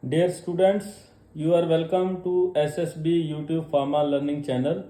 Dear students, you are welcome to SSB YouTube Pharma Learning Channel.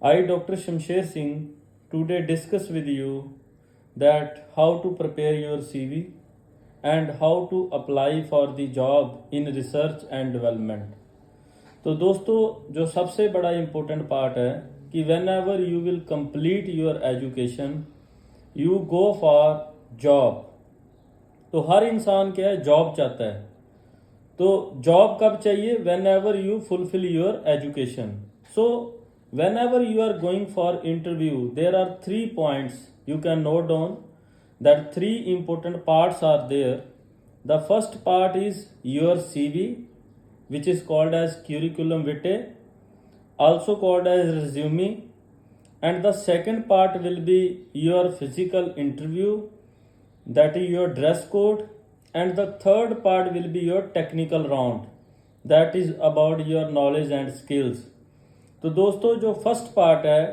I, Dr. Shamsher Singh, today discuss with you that how to prepare your CV and how to apply for the job in research and development. तो दोस्तों जो सबसे बड़ा important part है कि whenever you will complete your education you go for job. तो हर इंसान क्या है, जॉब चाहता है। तो जॉब कब चाहिए? Whenever you fulfil your education. So whenever you are going for interview there are 3 points you can note down that 3 important parts are there. The first part is your CV, which is called as curriculum vitae, also called as resume, and the second part will be your physical interview, that is your dress code, and the third part will be your technical round, that is about your knowledge and skills. तो दोस्तों जो first part है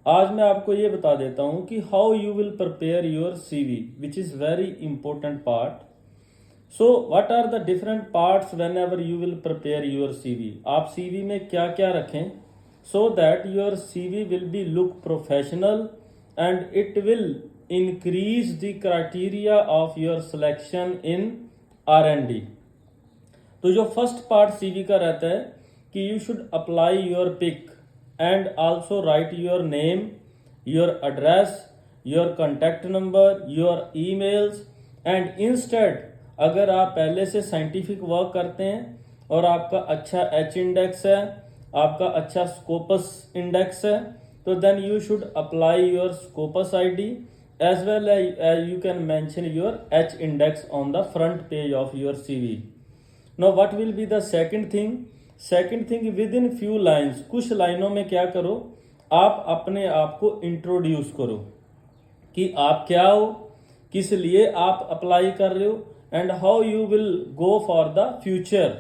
आज मैं आपको ये बता देता हूँ कि how you will prepare your CV, which is very important part. So what are the different parts whenever you will prepare your CV. आप सीवी में क्या क्या रखें so that your CV will be look professional and it will increase the criteria of your selection in R&D. तो जो first part CV का रहता है कि you should apply your pic and also write your name, your address, your contact number, your emails. And instead अगर आप पहले से साइंटिफिक वर्क करते हैं और आपका अच्छा एच इंडेक्स है, आपका अच्छा स्कोपस इंडेक्स है, तो then you should apply your Scopus ID as well as you can mention your H index on the front page of your CV. Now what will be the second thing? Second thing within few lines, कुछ लाइनों में क्या करो, आप अपने आप को introduce करो कि आप क्या हो, किस लिए आप अप्लाई कर रहे हो and how you will go for the future.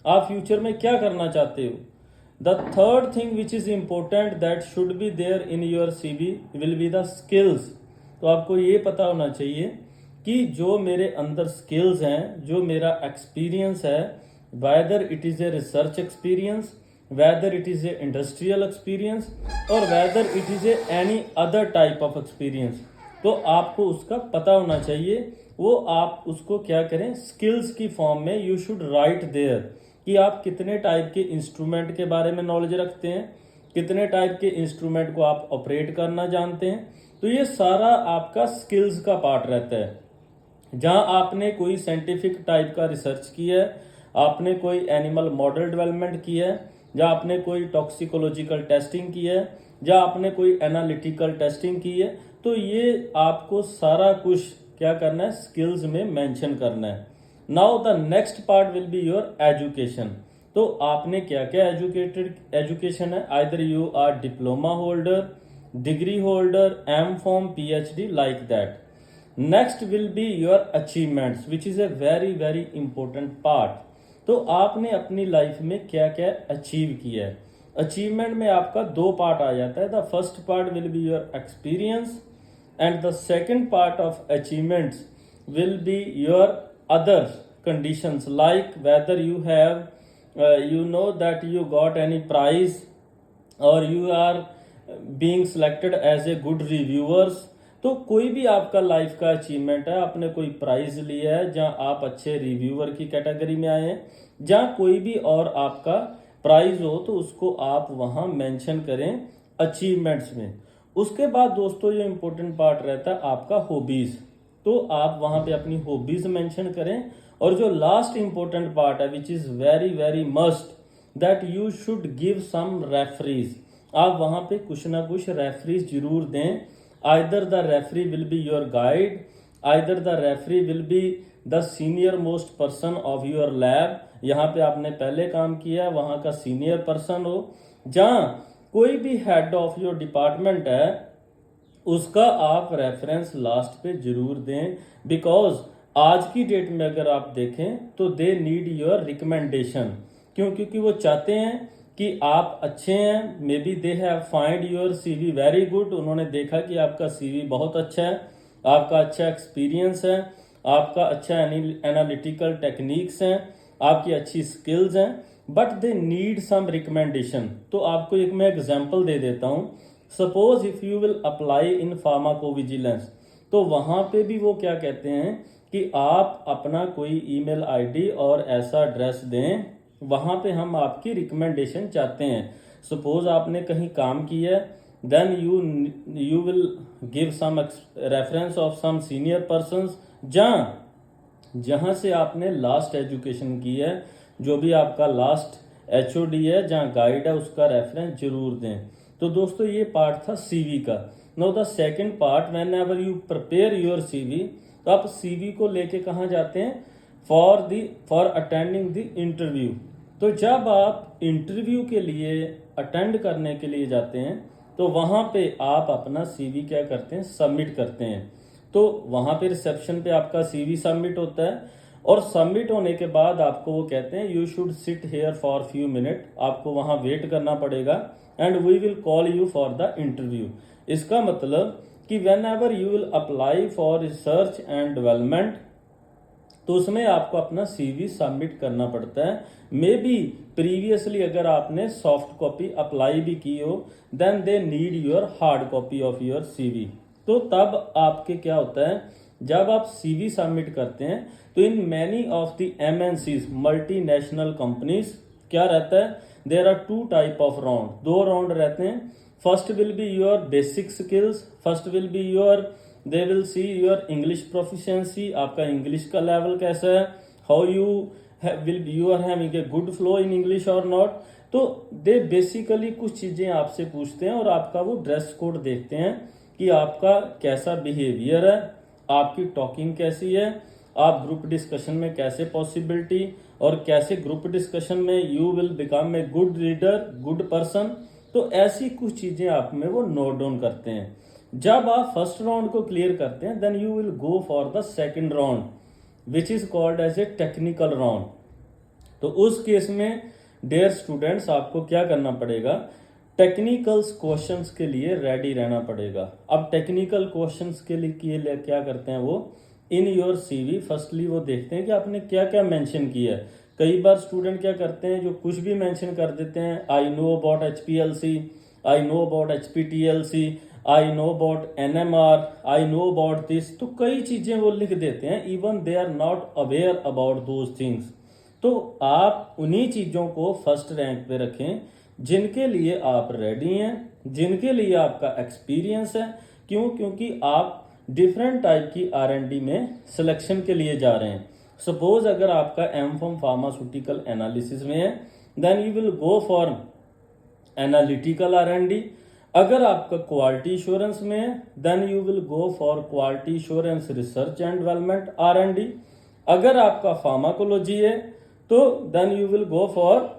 आप फ्यूचर में क्या करना चाहते हो. The third thing which is important that should be there in your CV will be the skills. तो आपको ये पता होना चाहिए कि जो मेरे अंदर स्किल्स हैं, जो मेरा एक्सपीरियंस है, whether it is a research experience, whether it is a industrial experience or whether it is a any other type of experience, तो आपको उसका पता होना चाहिए. वो आप उसको क्या करें, स्किल्स की फॉर्म में यू शुड राइट देयर कि आप कितने टाइप के इंस्ट्रूमेंट के बारे में नॉलेज रखते हैं, कितने टाइप के इंस्ट्रूमेंट को आप ऑपरेट करना जानते हैं. तो ये सारा आपका स्किल्स का पार्ट रहता है. जहाँ आपने कोई साइंटिफिक टाइप का रिसर्च किया है, आपने कोई एनिमल मॉडल डेवलपमेंट किया है, या आपने कोई टॉक्सिकोलॉजिकल टेस्टिंग की है, या आपने कोई एनालिटिकल टेस्टिंग की है, तो ये आपको सारा कुछ क्या करना है, स्किल्स में मेंशन करना है. Now the next part will be your education. तो आपने क्या क्या एजुकेशन है, either you are diploma holder, degree holder, M.Pharm, PhD, like that. Next will be your achievements which is a very very important part. तो आपने अपनी life में क्या क्या अचीव किया है. अचीवमेंट में आपका 2 पार्ट आ जाता है. The first part will be your experience and the second part of achievements will be your other conditions like weather you have you know that you got any prize or you are being selected as a good reviewers. तो कोई भी आपका life का achievement है, आपने कोई prize लिया है, जहाँ आप अच्छे रिव्यूअर की कैटेगरी में आए हैं, जहाँ कोई भी और आपका प्राइज हो, तो उसको आप वहाँ मेंशन करें अचीवमेंट्स में. उसके बाद दोस्तों जो इम्पोर्टेंट पार्ट रहता है आपका हॉबीज़, तो आप वहाँ पे अपनी हॉबीज़ मेंशन करें. और जो लास्ट इम्पोर्टेंट पार्ट है which is very very must, that you should give some referees. आप वहाँ पे कुछ ना कुछ रेफरीज जरूर दें. Either the referee will be your guide, either the referee will be the senior most person of your lab. यहाँ पे आपने पहले काम किया है, वहाँ का सीनियर पर्सन हो. जहाँ कोई भी हेड ऑफ योर डिपार्टमेंट है उसका आप रेफरेंस लास्ट पे जरूर दें. बिकॉज आज की डेट में अगर आप देखें तो दे नीड योर रिकमेंडेशन. क्यों? क्योंकि वो चाहते हैं कि आप अच्छे हैं. May be they have find your CV very good. उन्होंने देखा कि आपका सीवी बहुत अच्छा है, आपका अच्छा एक्सपीरियंस है, आपका अच्छा एनालिटिकल टेक्निक्स हैं, आपकी अच्छी स्किल्स हैं, but they need some recommendation. तो आपको एक मैं एग्जांपल दे देता हूँ। Suppose if you will apply in pharmacovigilance, तो वहाँ पे भी वो क्या कहते हैं कि आप अपना कोई ईमेल आईडी और ऐसा एड्रेस दें, वहाँ पे हम आपकी रिकमेंडेशन चाहते हैं। सपोज आपने कहीं काम किया है, then you will give some reference of some senior persons जहाँ से आपने लास्ट एजुकेशन की है, जो भी आपका लास्ट एचओडी है, जहाँ गाइड है, उसका रेफरेंस जरूर दें। तो दोस्तों ये पार्ट था सीवी का। Now the second part, when ever you prepare your CV, तो आप सीवी को लेके कहाँ जाते हैं? For attending the interview. तो जब आप इंटरव्यू के लिए अटेंड करने के लिए जाते हैं, तो वहाँ पे आप अपना सीवी क्या करते हैं? सबमिट करते हैं। तो वहाँ पे रिसेप्शन पे आपका सीवी सबमिट होता है, और सबमिट होने के बाद आपको वो कहते हैं you should sit here for few minute, आपको वहाँ वेट करना पड़ेगा, and we will call you for the interview. इसका मतलब कि whenever you will apply for research and development, तो उसमें आपको अपना सीवी सबमिट करना पड़ता है। मे बी प्रीवियसली अगर आपने सॉफ्ट कॉपी अप्लाई भी की हो, then they need your hard copy of your CV. तो तब आपके क्या होता है, जब आप सीवी सबमिट करते हैं, तो in many of the MNCs, multinational companies, क्या रहता है? There are 2 type of round, 2 round रहते हैं। First will be your basic skills, first will be your, they will see your English proficiency, आपका English का लेवल कैसा है, how you will you are having a good flow in English और not. तो they basically कुछ चीजें आपसे पूछते हैं, और आपका वो ड्रेस कोड देखते हैं कि आपका कैसा बिहेवियर है, आपकी टॉकिंग कैसी है, आप ग्रुप डिस्कशन में कैसे पॉसिबिलिटी, और कैसे ग्रुप डिस्कशन में you will become a good leader, good person. तो ऐसी कुछ चीजें आप में वो नोट डाउन करते हैं। जब आप फर्स्ट राउंड को क्लियर करते हैं, then you will go for the second round, which is called as a technical round. तो उस केस में डियर स्टूडेंट्स, आपको क्या करना पड़ेगा? टेक्निकल क्वेश्चंस के लिए रेडी रहना पड़ेगा। अब टेक्निकल क्वेश्चंस के लिए क्या करते हैं वो? इन योर सीवी फर्स्टली वो देखते हैं कि आपने क्या क्या मेंशन किया है। कई बार स्टूडेंट क्या करते हैं, जो कुछ भी मेंशन कर देते हैं, I know about HPLC, I know about HPTLC, I know about NMR, I know about this. तो कई चीजें वो लिख देते हैं, even they are not aware about those things. तो आप उन्हीं चीजों को फर्स्ट रैंक पे रखें जिनके लिए आप रेडी हैं, जिनके लिए आपका एक्सपीरियंस है। क्यों? क्योंकि आप डिफरेंट टाइप की R&D में सिलेक्शन के लिए जा रहे हैं। सपोज अगर आपका M.Pharm फार्मास्यूटिकल एनालिसिस में है, then you will go for analytical R&D। अगर आपका क्वालिटी इंश्योरेंस में है, then you will go for quality insurance research and development R&D। अगर आपका फार्माकोलॉजी है, तो then you will go for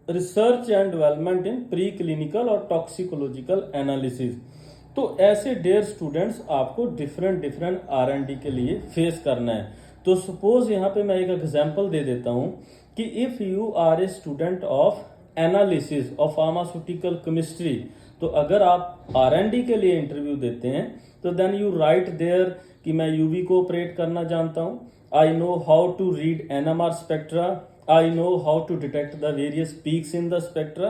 research and development in preclinical और toxicological analysis. तो ऐसे डियर स्टूडेंट्स, आपको डिफरेंट R&D के लिए फेस करना है। तो सपोज यहाँ पे मैं एक एग्जांपल दे देता हूँ कि if you are a student of analysis of pharmaceutical chemistry, तो अगर आप R&D के लिए इंटरव्यू देते हैं, तो देन यू राइट देयर कि मैं यूवी को ऑपरेट करना जानता हूँ, I know how to read NMR spectra, I know how to detect the various peaks in the spectra.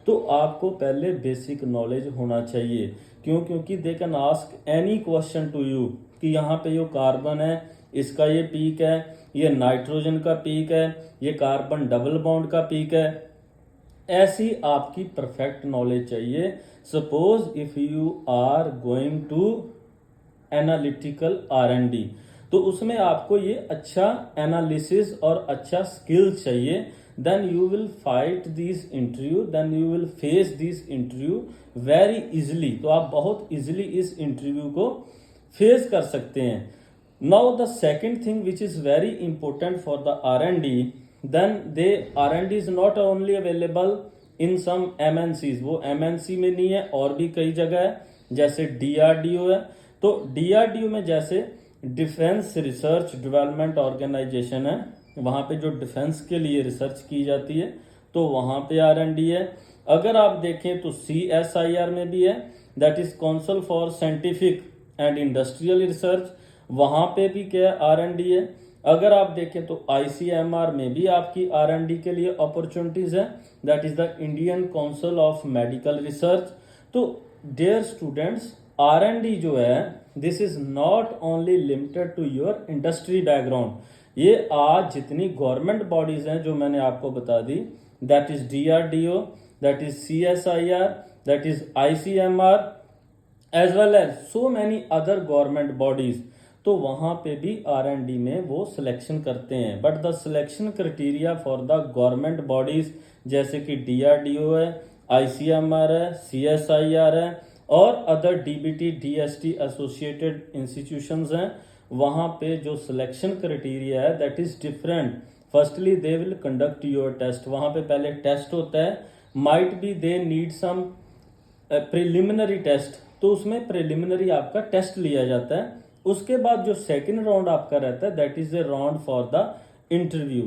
तो आपको पहले बेसिक नॉलेज होना चाहिए। क्यों? क्योंकि they can ask any question to you कि यहाँ पे जो कार्बन है, इसका ये पीक है, ये नाइट्रोजन का पीक है, ये कार्बन डबल बॉन्ड का पीक है। ऐसी आपकी परफेक्ट नॉलेज चाहिए। Suppose if you are going to analytical R&D, तो उसमें आपको ये अच्छा एनालिसिस और अच्छा स्किल्स चाहिए। Then you will fight this interview, then you will face this interview very easily. तो आप बहुत इजिली इस इंटरव्यू को फेस कर सकते हैं। Now the second thing which is very important for the R&D, then they R&D is not only available in some MNCs, वो MNC में नहीं है, और भी कई जगह है, जैसे DRDO है। तो DRDO में जैसे डिफेंस रिसर्च डेवलपमेंट ऑर्गेनाइजेशन है, वहाँ पे जो डिफेंस के लिए रिसर्च की जाती है, तो वहाँ पे R&D है। अगर आप देखें तो CSIR में भी है, that is council for scientific and industrial research, वहाँ पे भी क्या R&D है। अगर आप देखें तो ICMR में भी आपकी R&D के लिए अपॉर्चुनिटीज है, that is the Indian Council of Medical Research. तो डियर स्टूडेंट्स, R&D जो है this is not only limited to your industry background. ये आज जितनी गवर्नमेंट बॉडीज हैं जो मैंने आपको बता दी, that is DRDO, that is CSIR, that is ICMR, as well as so many other government bodies, तो वहां पे भी R&D में वो सिलेक्शन करते हैं। But the selection criteria for the government bodies जैसे कि DRDO है, ICMR है, CSIR है और other DBT DST associated institutions हैं, वहां पे जो सिलेक्शन क्राइटेरिया है that is different. Firstly they will conduct your test, वहां पे पहले टेस्ट होता है, might be they need some preliminary test, तो उसमें प्रिलिमिनरी आपका टेस्ट लिया जाता है। उसके बाद जो सेकंड राउंड आपका रहता है that is a round for the interview.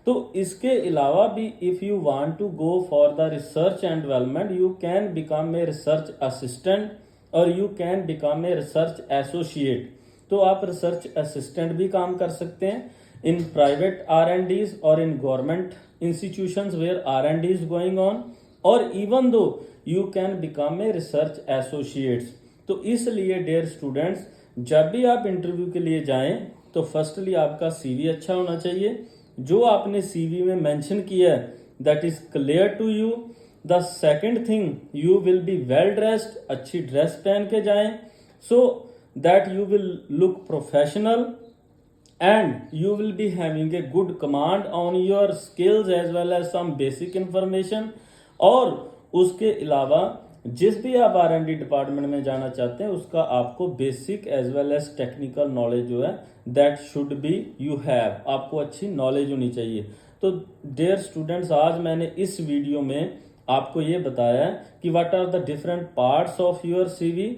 तो इसके अलावा भी if you want to go for the research and development, you can become a research assistant or you can become a research associate. तो आप research assistant भी काम कर सकते हैं इन प्राइवेट R&Ds और in government institutions where R&D is going on, और even though you can become a research associates. तो इसलिए डियर स्टूडेंट्स, जब भी आप इंटरव्यू के लिए जाएं तो फर्स्टली आपका CV अच्छा होना चाहिए, जो आपने CV में मेंशन किया है that is clear to you. The second thing, you will be well dressed, अच्छी ड्रेस पहन के जाएं so that you will look professional and you will be having a good command on your skills as well as some basic information। और उसके अलावा जिस भी आप R&D डिपार्टमेंट में जाना चाहते हैं उसका आपको basic as well as technical knowledge जो है that should be you have, आपको अच्छी नॉलेज होनी चाहिए। तो डियर स्टूडेंट्स, आज मैंने इस वीडियो में आपको ये बताया है कि what are the different parts of your CV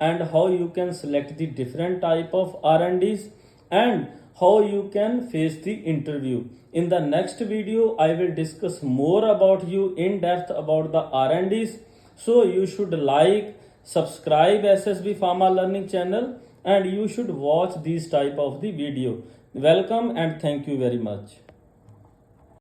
and how you can select the different type of R&Ds and how you can face the interview. In the next video, I will discuss more about you in depth about the R&Ds. So you should like, subscribe SSB Pharma Learning channel and you should watch these type of the video. Welcome and thank you very much.